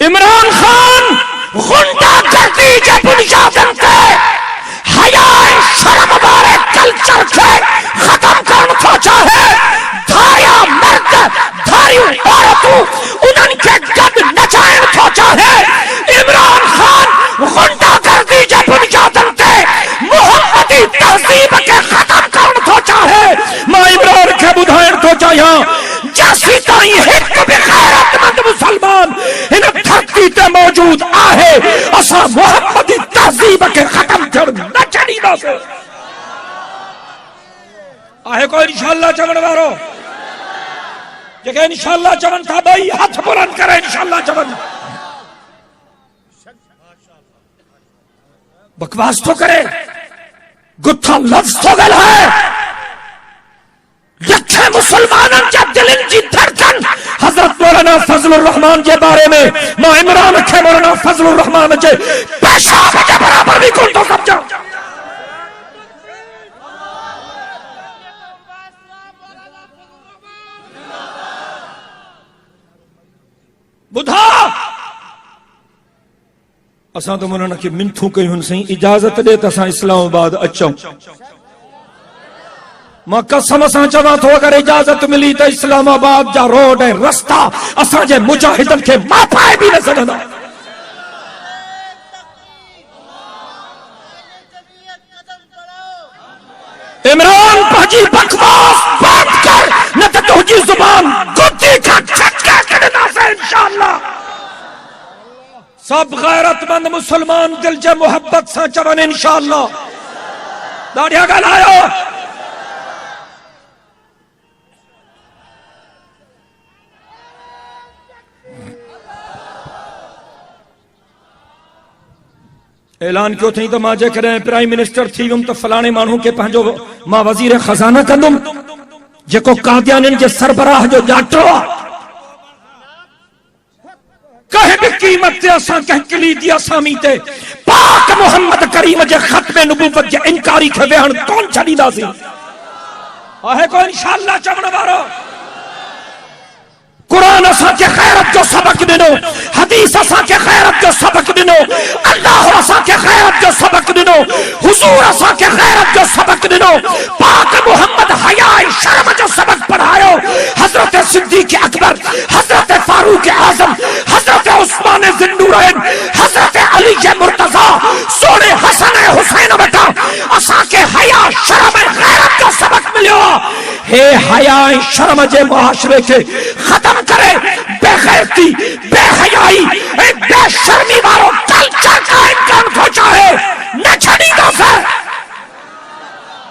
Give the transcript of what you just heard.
عمران خان غنڈا گردی کے بنیادن تے حیا شرم والے کلچر کے ختم کرنا تو چاہے دھاریا مرد دھاری عورتوں انہوں کے گد نچائن تو چاہے عمران خان غنڈا گردی کے بنیادن تے محمدی تہذیب کے ختم کرنا تو چاہے میں عمران کے بدھائن تو چاہیاں جیسی تائیں ایک بغیرت مند مسلمان ان دھرتی تے موجود آہے اسا محمدی تہذیب کے ختم کرنا نہ چڑی نہ سے آہے کوئی انشاءاللہ چمن وارو جگہ انشاءاللہ چمن تھا بھائی ہاتھ بلند کرے انشاءاللہ چمن بکواس تو کرے گتھا لفظ تو گل ہے یکھے مسلمانن جا دلن جی دھڑکن حضرت مولانا فضل الرحمان جے بارے میں عمران کھے مولانا فضل الرحمان جے پیشاب کے برابر بھی کن تو سمجھا بدھا اساں تو مولانا کی منتھوں کئی ہن سہیں اجازت دے تساں اسلام آباد اچھاں ماں قسم اساں چواں تو اگر اجازت ملی تو اسلام آباد جا روڈ ہے رستہ اساں جے مجاہدن کے ماتھائے بھی نہ سننا عمران پاجی بکواس بات کر نہ تو تہجی زبان گدی کا چھٹکا کرنا سے انشاءاللہ سب غیرت مند مسلمان دل جے محبت سا چون انشاءاللہ داڑیا گل آئو اعلان کیوں تھیں تو ماں جے کریں پرائم منسٹر تھی ہم تو فلانے مانوں کے پہنجو ماں وزیر خزانہ کندم جے کو قادیانن جے سربراہ جو جاٹو کہے بھی قیمت تے اساں کہہ کلیدی اسامی تے پاک محمد کریم جے ختم نبوت جے انکاری کے ویہن کون چھڑی دا سی آہے کو انشاءاللہ چمن بارو قرآن اساں کے خیرت جو سبق دنو حدیث اساں کے خیرت جو سبق دنو اللہ اساں کے خیرت جو سبق دنو حضور اساں کے خیرت جو سبق دنو پاک محمد حیا شرم جو سبق پڑھائیو حضرت صدیق اکبر حضرت فاروق اعظم حضرت عثمان ذوالنورین حضرت علی مرتضی سونے حسن حسین بیٹا اساں کے حیا شرم غیرت جو سبق ملیو ہے حیا شرم جے معاشرے کے ختم کرے بے غیرتی بے حیائی